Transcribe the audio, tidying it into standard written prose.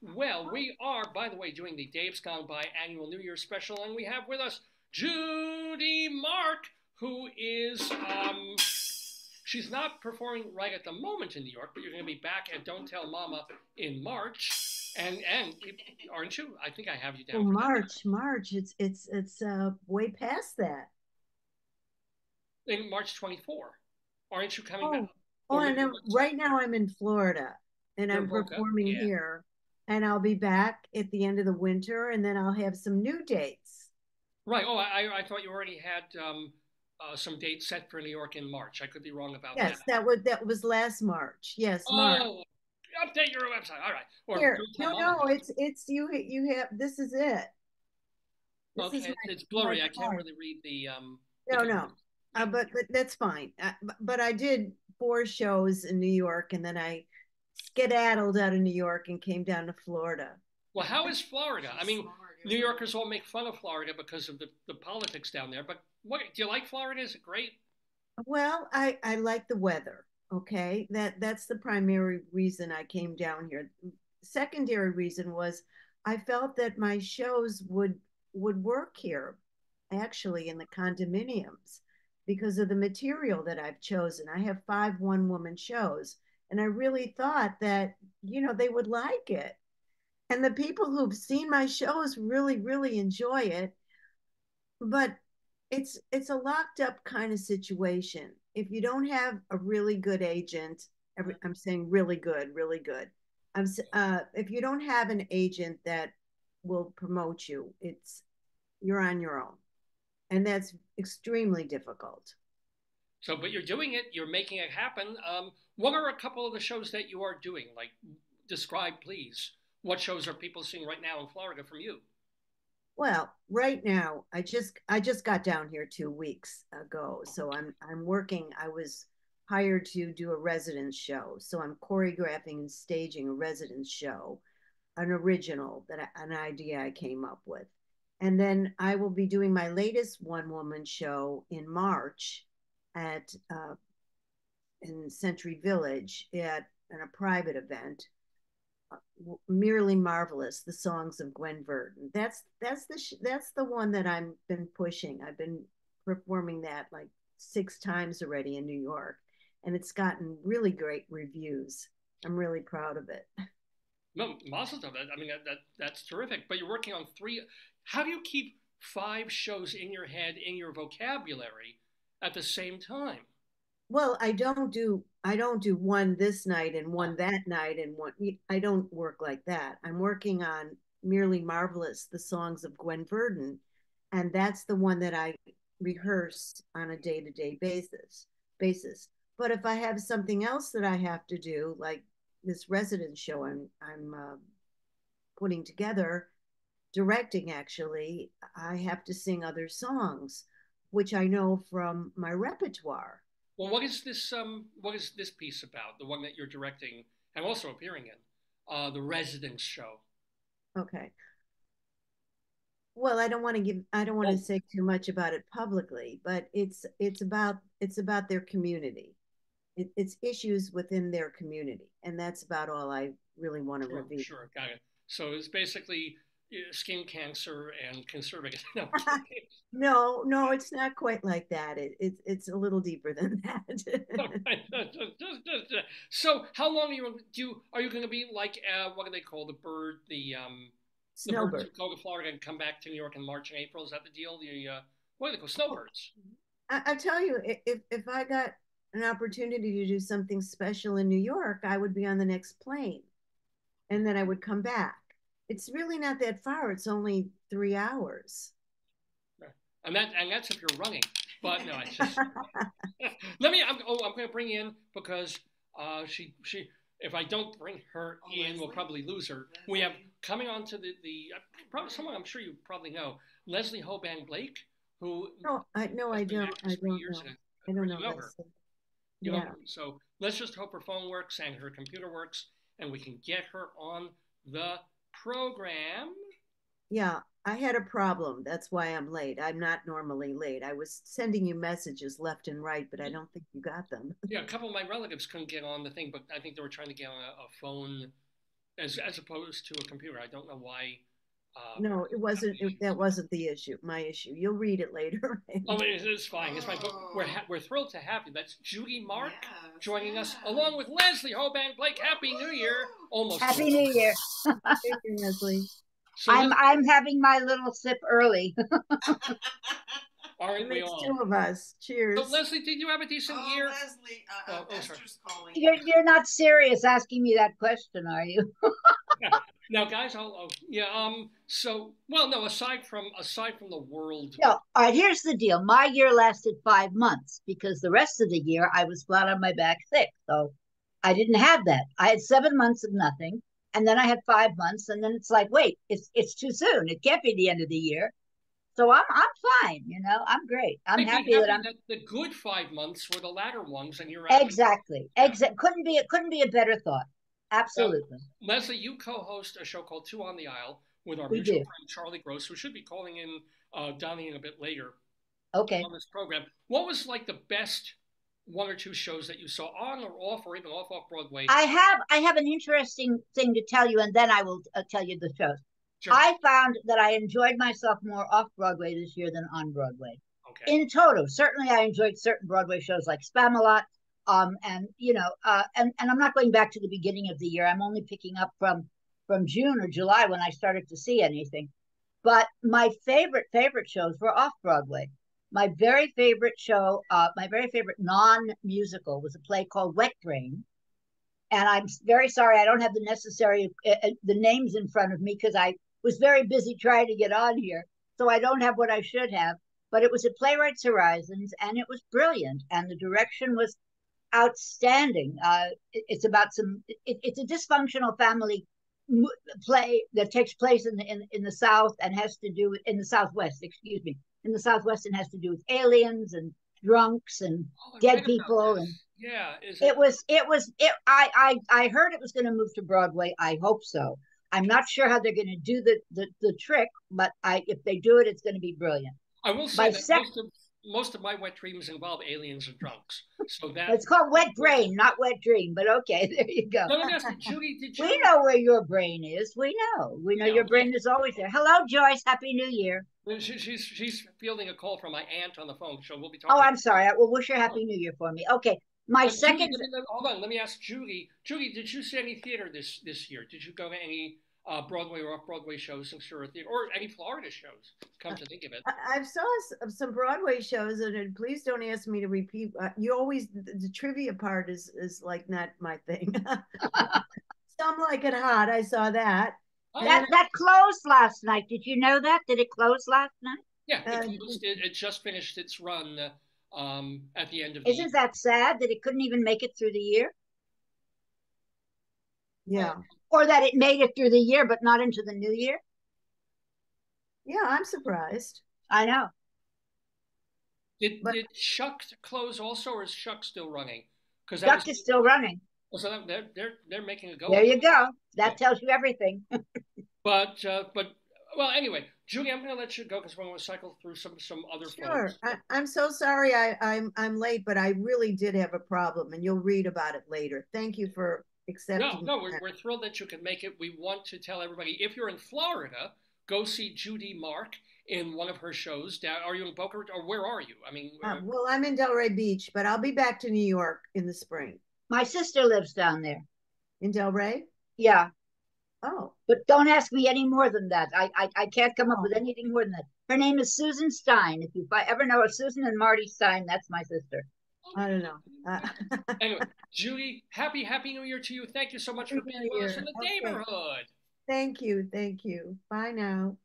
Well, we are, by the way, doing the Dave's Gone By annual New Year special, and we have with us Judy Mark, who is, she's not performing right at the moment in New York, but you're going to be back at Don't Tell Mama in March. And aren't you? I think I have you Oh, down for that. March. It's way past that. In March 24. Aren't you coming back? Oh, oh, Or I maybe know. Right now I'm in Florida and you're in I'm Boca? performing Yeah. here, and I'll be back at the end of the winter, and then I'll have some new dates. Right. Oh, I thought you already had some dates set for New York in March. I could be wrong about that. Yes, that was last March. Yes, March. Oh, update your website. All right. Or Here, don't tell no, mama no, has. it's you have this is it. This is Okay, it's my blurry. I can't card. really read the No, no, comments. Yeah. but that's fine. But I did four shows in New York, and then I skedaddled out of New York and came down to Florida. Well, how is Florida? I mean, New Yorkers all make fun of Florida because of the politics down there. But what do you like Florida? Is it great? Well, I like the weather. Okay, that's the primary reason I came down here. Secondary reason was I felt that my shows would work here, actually in the condominiums, because of the material that I've chosen. I have five one-woman shows, and I really thought that they would like it. And the people who've seen my shows really enjoy it, but it's a locked up kind of situation. If you don't have a really good agent, I'm saying really good. If you don't have an agent that will promote you, you're on your own, and that's extremely difficult. So, but you're doing it. You're making it happen. What are a couple of the shows that you are doing? Like, describe, please. What shows are people seeing right now in Florida from you? Well, right now, I just got down here 2 weeks ago, so I'm working. I was hired to do a residence show, so I'm choreographing and staging a residence show, an original an idea I came up with, and then I will be doing my latest one woman show in March at in Century Village at a private event, Merely Marvelous, the songs of Gwen Verdon. That's the one that I've been pushing. I've been performing that like 6 times already in New York, and it's gotten really great reviews. I'm really proud of it. No, mazel tov. I mean, that's terrific. But you're working on three. How do you keep five shows in your head, in your vocabulary, at the same time? Well, I don't do one this night and Oh, one that night and one. I don't work like that. I'm working on Merely Marvelous, the songs of Gwen Verdon, and that's the one that I rehearse on a day-to-day basis. But if I have something else that I have to do, like this residence show I'm putting together, directing actually, I have to sing other songs, which I know from my repertoire. well, what is this piece about? The one that you're directing and also appearing in, the Residence Show. Okay. Well, I don't want to Oh, say too much about it publicly, but it's about their community. It's issues within their community, and that's about all I really want to sure, reveal. sure, got it. So it's basically skin cancer and conserving. No, I'm kidding. No, no, it's not quite like that. It's a little deeper than that. So, how long are you going to be like? What do they call the bird? The birds who Snowbird. go to Florida and come back to New York in March and April. Is that the deal? The what do they call Well, snowbirds? I tell you, if I got an opportunity to do something special in New York, I would be on the next plane, and then I would come back. It's really not that far. It's only 3 hours. And that's if you're running. But no, it's just let me. I'm going to bring in because she. If I don't bring her in, we'll probably lose her. We have coming on to the probably someone I'm sure you probably know, Leslie Hoban Blake, who No, has I been don't. actress I for don't years. know. I don't know You know her. Leslie. You know Yeah, her. So let's just hope her phone works and her computer works, and we can get her on the program. yeah. I had a problem. That's why I'm late. I'm not normally late. I was sending you messages left and right, but I don't think you got them. Yeah, a couple of my relatives couldn't get on the thing, but I think they were trying to get on a phone as opposed to a computer. I don't know why. No, it wasn't. That wasn't the issue. My issue. You'll read it later. Oh, it's fine. It's fine. But we're thrilled to have you. That's Judy Mark joining us, along with Leslie Hoban Blake. Happy New Year! Almost. Happy New Year. Thank you, Leslie. So I'm having my little sip early. aren't It we makes all? two of us. Cheers. So Leslie, did you have a decent year? Leslie, Esther's calling. You're not serious asking me that question, are you? Now, guys, yeah. So, well, no. Aside from the world. No. All right. Here's the deal. My year lasted 5 months because the rest of the year I was flat on my back sick. So I didn't have that. I had 7 months of nothing, and then I had 5 months, and then it's like, wait, it's too soon. It can't be the end of the year. So I'm fine. I'm great. I'm happy that I'm. The good 5 months were the latter ones, and you're Exactly. Couldn't be a better thought. Absolutely. Leslie, you co-host a show called Two on the Aisle with our We mutual do. friend Charlie Gross, who should be calling in, dialing in a bit later Okay. on this program. What was like the best one or two shows that you saw on or off, or even off Broadway? I have an interesting thing to tell you, and then I will tell you the shows. Sure. I found that I enjoyed myself more off Broadway this year than on Broadway. Okay. In total, certainly I enjoyed certain Broadway shows like Spamalot. And I'm not going back to the beginning of the year. I'm only picking up from June or July when I started to see anything. But my favorite shows were off Broadway. My very favorite show, my very favorite non-musical was a play called Wet Brain. And I'm very sorry I don't have the necessary the names in front of me because I was very busy trying to get on here, so I don't have what I should have. But it was at Playwrights Horizons, and it was brilliant, and the direction was outstanding. It's about it's a dysfunctional family play that takes place in the South and has to do with in the Southwest. Excuse me, in the Southwest and has to do with aliens and drunks and dead people. And yeah, I heard it was going to move to Broadway. I hope so. I'm not sure how they're going to do the trick, but if they do it, it's going to be brilliant. I will say that most of my wet dreams involve aliens and drunks. So it's called Wet Brain, not Wet Dream. But okay, there you go. Let me ask you, Judy, did you? We know where your brain is. We know your brain is always there. Hello, Joyce. Happy New Year. She's fielding a call from my aunt on the phone, so we'll be talking. Oh, I'm sorry. I will wish her Happy New Year for me. Okay, my second. Judy, hold on. Let me ask Judy. Judy, did you see any theater this year? Did you go to any Broadway or off-Broadway shows since you're a theater, or any Florida shows, come to think of it? I saw some Broadway shows, and please don't ask me to repeat. You always, the trivia part is like not my thing. Some Like It Hot, I saw that. That closed last night. Did you know that? Did it close last night? Yeah, it just finished its run at the end of Isn't that sad that it couldn't even make it through the year? Yeah. Or that it made it through the year, but not into the new year? Yeah, I'm surprised. I know. Did Shuck close also, or is Shuck still running? Because Shuck is still running. So they're making a go. There you go. That tells you everything. But well, anyway, Julie, I'm going to let you go because we're going to cycle through some other. Sure. I'm so sorry I'm late, but I really did have a problem, and you'll read about it later. Thank you for accepting. No, we're thrilled that you can make it. We want to tell everybody, if you're in Florida, go see Judy Mark in one of her shows. Are you in Boca Raton, or where are you? I mean, well, I'm in Delray Beach, but I'll be back to New York in the spring. My sister lives down there. In Delray? Yeah. Oh. But don't ask me any more than that. I can't come up with anything more than that. Her name is Susan Stein. If you ever know a Susan and Marty Stein, that's my sister. I don't know. Anyway, Judy, happy New Year to you. Thank you so much for being with us in the Daverhood. Thank you. Bye now.